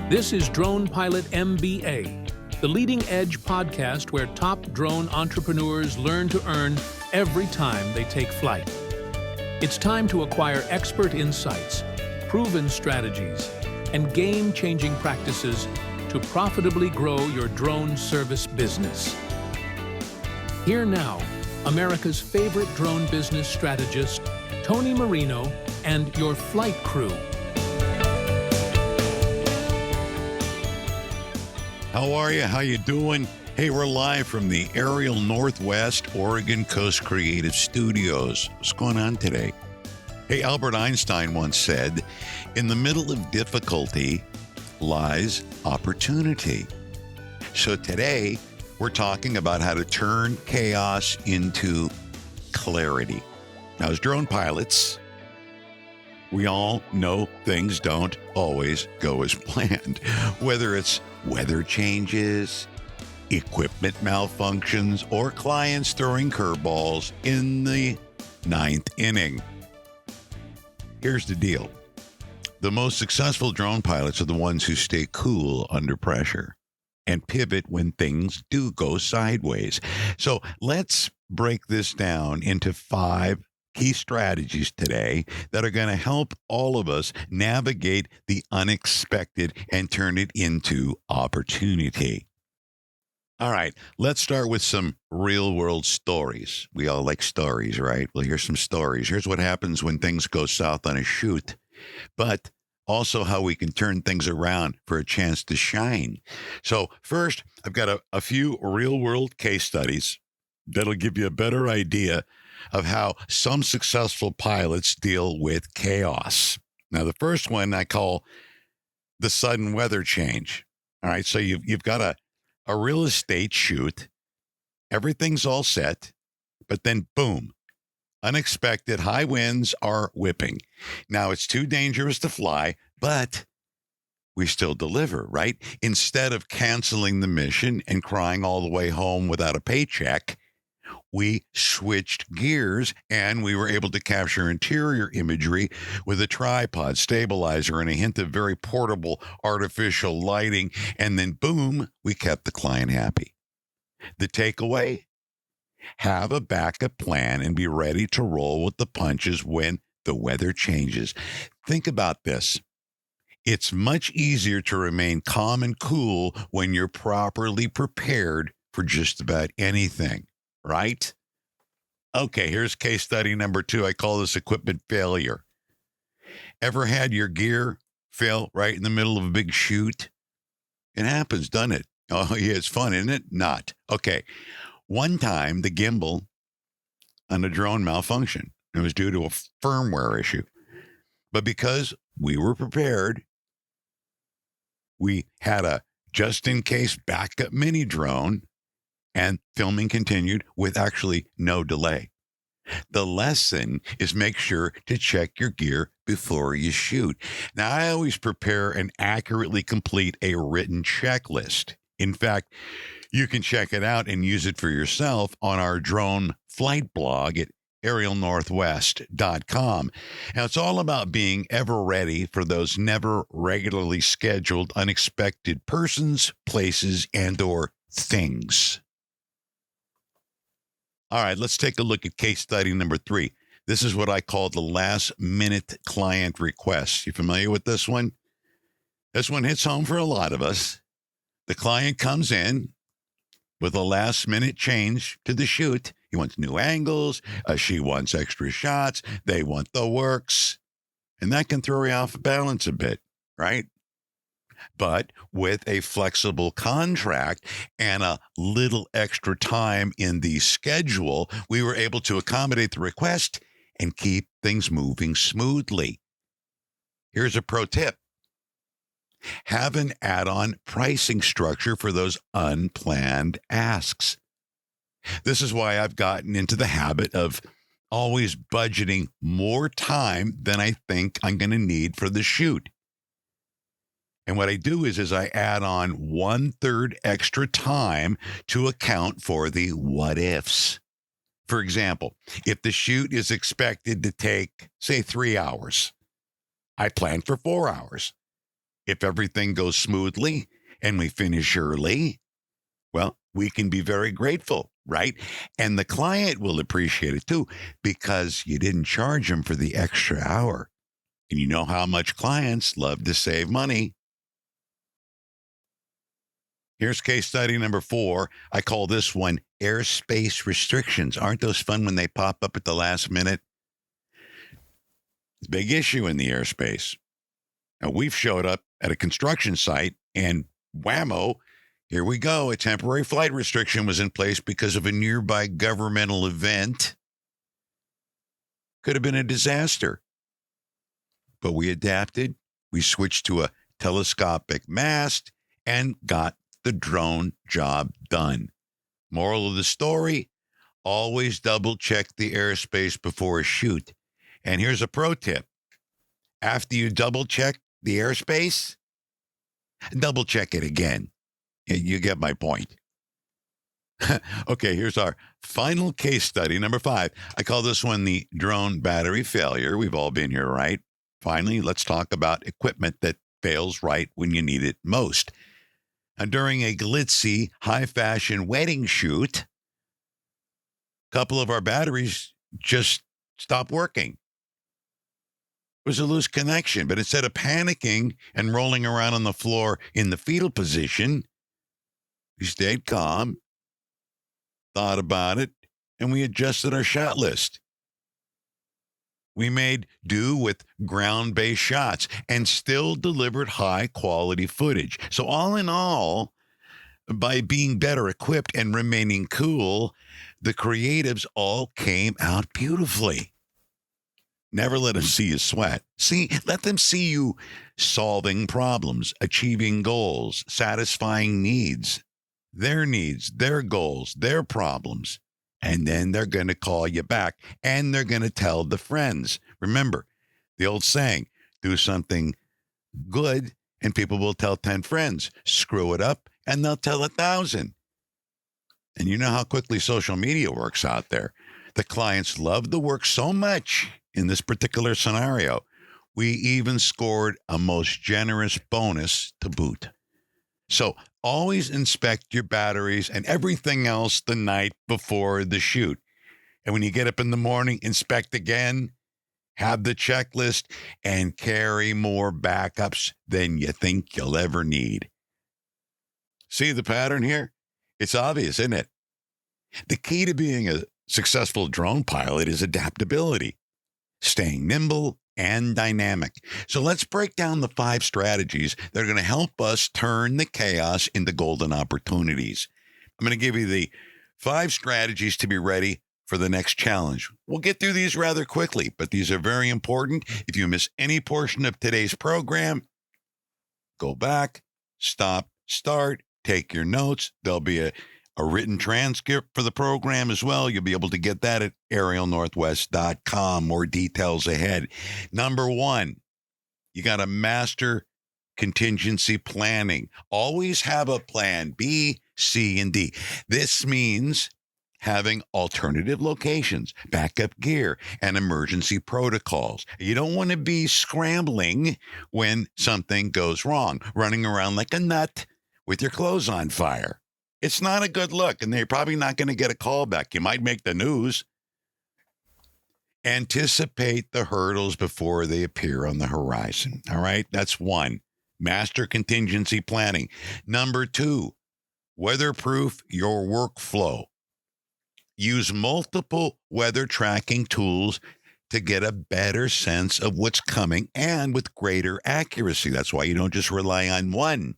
This is Drone Pilot MBA, the leading-edge podcast where top drone entrepreneurs learn to earn every time they take flight. It's time to acquire expert insights, proven strategies, and game-changing practices to profitably grow your drone service business. Here now, America's favorite drone business strategist, Tony Marino, and your flight crew. How are you? How you doing? Hey, we're live from the aerial Northwest Oregon Coast Creative Studios. What's going on today? Hey, Albert Einstein once said, in the middle of difficulty lies opportunity. So today, we're talking about how to turn chaos into clarity. Now, as drone pilots, we all know things don't always go as planned, whether it's weather changes, equipment malfunctions, or clients throwing curveballs in the ninth inning. Here's the deal. The most successful drone pilots are the ones who stay cool under pressure and pivot when things do go sideways. So let's break this down into 5 key strategies today that are going to help all of us navigate the unexpected and turn it into opportunity. All right, let's start with some real-world stories. We all like stories, right? Well, here's some stories. Here's what happens when things go south on a shoot, but also how we can turn things around for a chance to shine. So first, I've got a few real-world case studies that'll give you a better idea of how some successful pilots deal with chaos. Now, the first one I call the sudden weather change. All right, so you've got a real estate shoot. Everything's all set, but then boom, unexpected high winds are whipping. Now, it's too dangerous to fly, but we still deliver, right? Instead of canceling the mission and crying all the way home without a paycheck, we switched gears and we were able to capture interior imagery with a tripod, stabilizer, and a hint of very portable artificial lighting. And then boom, we kept the client happy. The takeaway: have a backup plan and be ready to roll with the punches when the weather changes. Think about this. It's much easier to remain calm and cool when you're properly prepared for just about anything. Right? Okay, here's case study number 2. I call this equipment failure. Ever had your gear fail right in the middle of a big shoot? It happens, doesn't it? Oh, yeah, it's fun, isn't it? Not. Okay. One time, the gimbal on a drone malfunctioned. It was due to a firmware issue. But because we were prepared, we had a just-in-case backup mini drone, and filming continued with actually no delay. The lesson is make sure to check your gear before you shoot. Now, I always prepare and accurately complete a written checklist. In fact, you can check it out and use it for yourself on our drone flight blog at aerialnorthwest.com. Now, it's all about being ever ready for those never regularly scheduled unexpected persons, places, and/or things. All right, let's take a look at case study number 3. This is what I call the last-minute client request. You familiar with this one? This one hits home for a lot of us. The client comes in with a last-minute change to the shoot. He wants new angles. She wants extra shots. They want the works. And that can throw you off balance a bit, right? But with a flexible contract and a little extra time in the schedule, we were able to accommodate the request and keep things moving smoothly. Here's a pro tip. Have an add-on pricing structure for those unplanned asks. This is why I've gotten into the habit of always budgeting more time than I think I'm going to need for the shoot. And what I do is I add on 1/3 extra time to account for the what ifs. For example, if the shoot is expected to take, say, 3 hours, I plan for 4 hours. If everything goes smoothly and we finish early, well, we can be very grateful, right? And the client will appreciate it too, because you didn't charge them for the extra hour. And you know how much clients love to save money. Here's case study number 4. I call this one airspace restrictions. Aren't those fun when they pop up at the last minute? It's a big issue in the airspace. Now, we've showed up at a construction site and whammo, here we go. A temporary flight restriction was in place because of a nearby governmental event. Could have been a disaster. But we adapted. We switched to a telescopic mast and got the drone job done. Moral of the story, always double check the airspace before a shoot. And here's a pro tip. After you double check the airspace, double check it again. You get my point. Okay, here's our final case study, number 5. I call this one the drone battery failure. We've all been here, right? Finally, let's talk about equipment that fails right when you need it most. And during a glitzy, high-fashion wedding shoot, a couple of our batteries just stopped working. It was a loose connection, but instead of panicking and rolling around on the floor in the fetal position, we stayed calm, thought about it, and we adjusted our shot list. We made do with ground-based shots and still delivered high-quality footage. So all in all, by being better equipped and remaining cool, the creatives all came out beautifully. Never let them see you sweat. Let them see you solving problems, achieving goals, satisfying needs, their goals, their problems. And then they're going to call you back and they're going to tell the friends. Remember the old saying, do something good and people will tell 10 friends. Screw it up and they'll tell 1,000. And you know how quickly social media works out there. The clients love the work so much in this particular scenario. We even scored a most generous bonus to boot. So always inspect your batteries and everything else the night before the shoot. And when you get up in the morning, inspect again, have the checklist, and carry more backups than you think you'll ever need. See the pattern here? It's obvious, isn't it? The key to being a successful drone pilot is adaptability, staying nimble and dynamic. So let's break down the 5 strategies that are going to help us turn the chaos into golden opportunities. I'm going to give you the 5 strategies to be ready for the next challenge. We'll get through these rather quickly, but these are very important. If you miss any portion of today's program, go back, stop, start, take your notes. There'll be a written transcript for the program as well. You'll be able to get that at aerialnorthwest.com. More details ahead. Number 1, you got to master contingency planning. Always have a plan B, C, and D. This means having alternative locations, backup gear, and emergency protocols. You don't want to be scrambling when something goes wrong, running around like a nut with your clothes on fire. It's not a good look, and they're probably not going to get a call back. You might make the news. Anticipate the hurdles before they appear on the horizon. All right, that's 1. Master contingency planning. Number 2, weatherproof your workflow. Use multiple weather tracking tools to get a better sense of what's coming and with greater accuracy. That's why you don't just rely on one.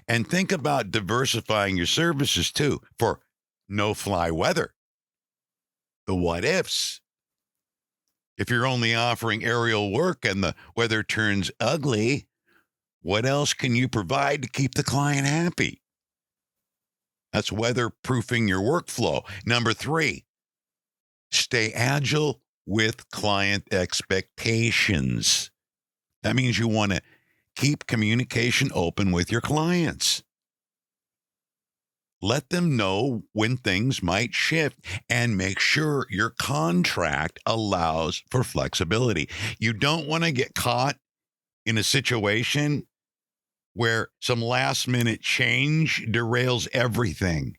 And think about diversifying your services too for no-fly weather. The what ifs. If you're only offering aerial work and the weather turns ugly, what else can you provide to keep the client happy? That's weatherproofing your workflow. Number 3, stay agile with client expectations. That means you want to keep communication open with your clients. Let them know when things might shift and make sure your contract allows for flexibility. You don't want to get caught in a situation where some last minute change derails everything.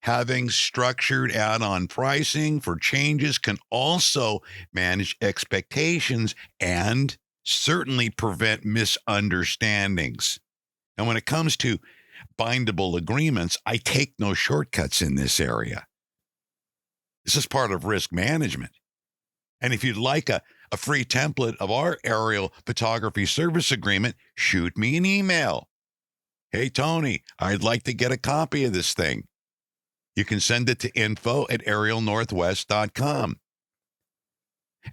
Having structured add-on pricing for changes can also manage expectations and certainly prevent misunderstandings. And when it comes to bindable agreements, I take no shortcuts in this area. This is part of risk management. And if you'd like a free template of our aerial photography service agreement, shoot me an email. Hey, Tony, I'd like to get a copy of this thing. You can send it to info@aerialnorthwest.com.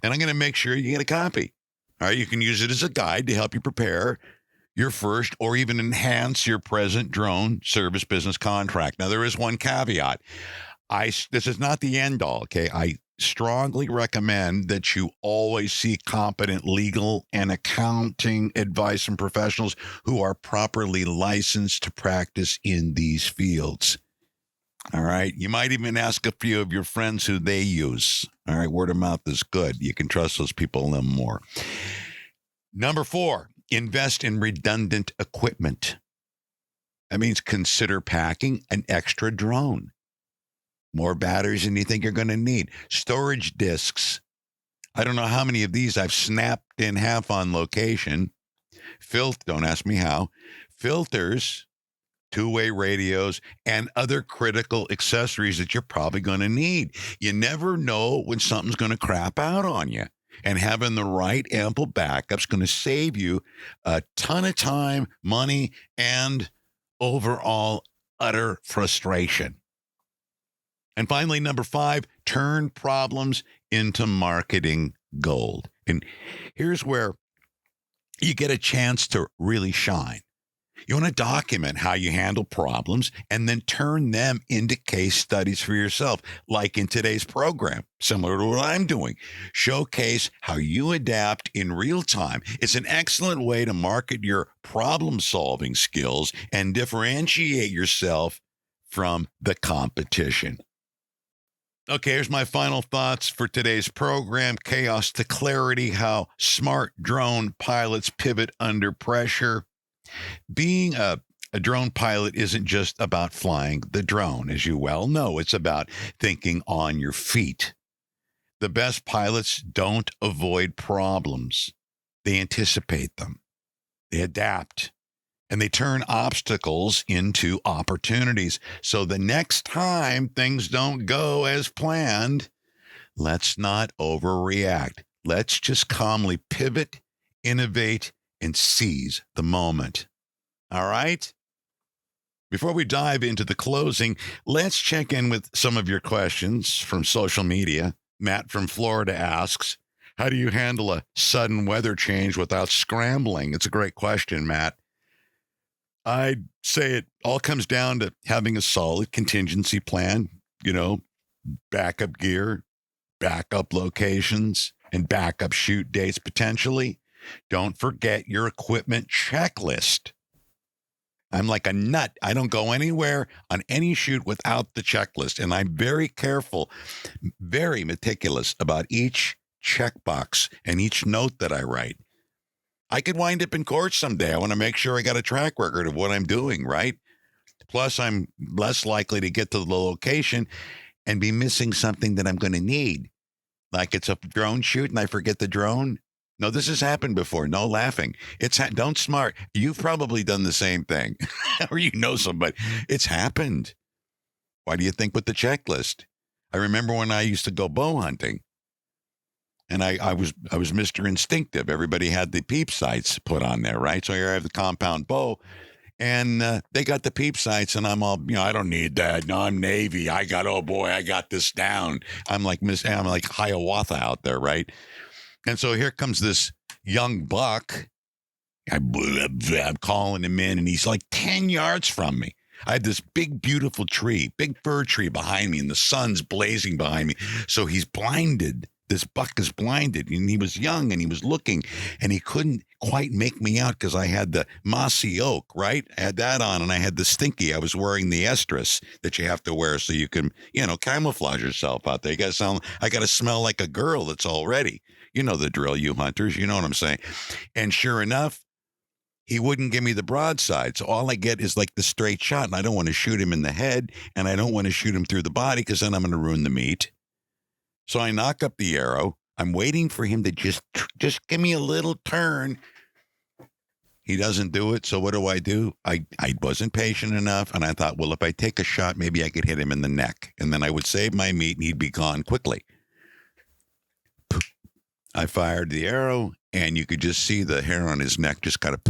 And I'm going to make sure you get a copy. All right, you can use it as a guide to help you prepare your first or even enhance your present drone service business contract. Now, there is one caveat. This is not the end all, okay? I strongly recommend that you always seek competent legal and accounting advice from professionals who are properly licensed to practice in these fields. All right. You might even ask a few of your friends who they use. All right. Word of mouth is good. You can trust those people a little more. Number 4, invest in redundant equipment. That means consider packing an extra drone. More batteries than you think you're going to need. Storage disks. I don't know how many of these I've snapped in half on location. Don't ask me how. Filters, two-way radios, and other critical accessories that you're probably going to need. You never know when something's going to crap out on you. And having the right ample backup's going to save you a ton of time, money, and overall utter frustration. And finally, number 5, turn problems into marketing gold. And here's where you get a chance to really shine. You want to document how you handle problems and then turn them into case studies for yourself, like in today's program, similar to what I'm doing. Showcase how you adapt in real time. It's an excellent way to market your problem-solving skills and differentiate yourself from the competition. Okay, here's my final thoughts for today's program. Chaos to clarity, how smart drone pilots pivot under pressure. Being a drone pilot isn't just about flying the drone, as you well know. It's about thinking on your feet. The best pilots don't avoid problems. They anticipate them. They adapt. And they turn obstacles into opportunities. So the next time things don't go as planned, let's not overreact. Let's just calmly pivot, innovate, and seize the moment. All right? Before we dive into the closing, let's check in with some of your questions from social media. Matt from Florida asks, how do you handle a sudden weather change without scrambling? It's a great question, Matt. I'd say it all comes down to having a solid contingency plan, backup gear, backup locations, and backup shoot dates potentially. Don't forget your equipment checklist. I'm like a nut. I don't go anywhere on any shoot without the checklist. And I'm very careful, very meticulous about each checkbox and each note that I write. I could wind up in court someday. I want to make sure I got a track record of what I'm doing, right? Plus, I'm less likely to get to the location and be missing something that I'm going to need. Like it's a drone shoot and I forget the drone. No, this has happened before. No laughing. Don't smart. You've probably done the same thing or somebody. It's happened. Why do you think with the checklist? I remember when I used to go bow hunting. And I was Mr. Instinctive. Everybody had the peep sights put on there, right? So here I have the compound bow, and they got the peep sights, and I'm all, I don't need that. No, I'm Navy. I got this down. I'm like Hiawatha out there, right? And so here comes this young buck. I'm calling him in, and he's like 10 yards from me. I had this big, beautiful tree, big fir tree behind me, and the sun's blazing behind me. So he's blinded. this buck is blinded. And he was young and he was looking and he couldn't quite make me out because I had the mossy oak, right? I had that on and I had the stinky. I was wearing the estrus that you have to wear so you can, camouflage yourself out there. I got to smell like a girl that's all ready. You know the drill, you hunters. You know what I'm saying? And sure enough, he wouldn't give me the broadside. So all I get is like the straight shot. And I don't want to shoot him in the head and I don't want to shoot him through the body because then I'm going to ruin the meat. So I knock up the arrow. I'm waiting for him to just give me a little turn. He doesn't do it. So what do? I wasn't patient enough. And I thought, well, if I take a shot, maybe I could hit him in the neck. And then I would save my meat and he'd be gone quickly. I fired the arrow and you could just see the hair on his neck just kind of,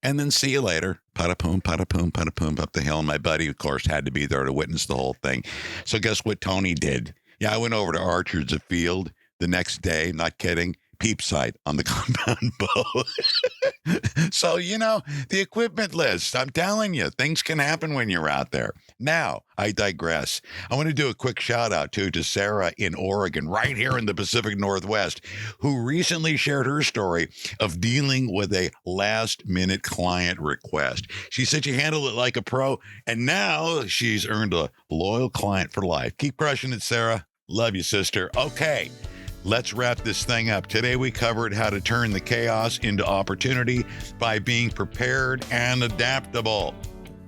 and then see you later. Pada-poom, pada-poom, pada-poom, up the hill. And my buddy, of course, had to be there to witness the whole thing. So guess what Tony did? Yeah, I went over to Archer's Field the next day, not kidding, peep sight on the compound bow. So, the equipment list, I'm telling you, things can happen when you're out there. Now, I digress. I want to do a quick shout out, too, to Sarah in Oregon, right here in the Pacific Northwest, who recently shared her story of dealing with a last-minute client request. She said she handled it like a pro, and now she's earned a loyal client for life. Keep crushing it, Sarah. Love you, sister. Okay. Let's wrap this thing up. Today we covered how to turn the chaos into opportunity by being prepared and adaptable.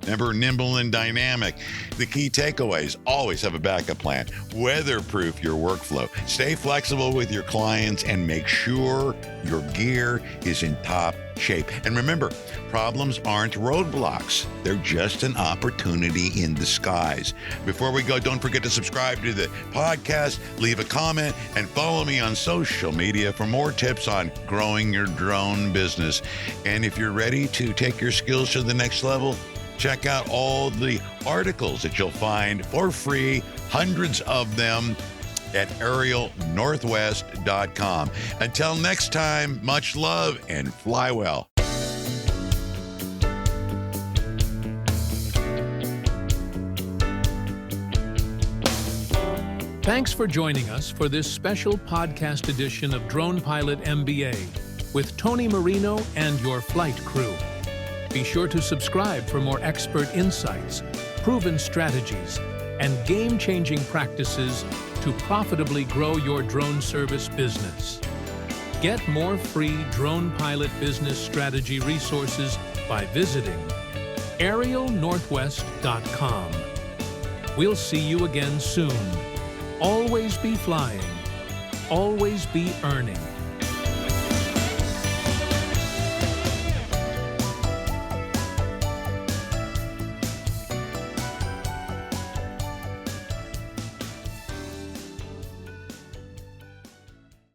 Remember, nimble and dynamic. The key takeaways: always have a backup plan. Weatherproof your workflow. Stay flexible with your clients and make sure your gear is in top shape. And remember, problems aren't roadblocks. They're just an opportunity in disguise. Before we go, don't forget to subscribe to the podcast, leave a comment, and follow me on social media for more tips on growing your drone business. And if you're ready to take your skills to the next level, check out all the articles that you'll find for free, hundreds of them, at aerialnorthwest.com. Until next time, much love and fly well. Thanks for joining us for this special podcast edition of Drone Pilot MBA with Tony Marino and your flight crew. Be sure to subscribe for more expert insights, proven strategies, and game-changing practices to profitably grow your drone service business. Get more free Drone Pilot business strategy resources by visiting aerialnorthwest.com. We'll see you again soon. Always be flying. Always be earning.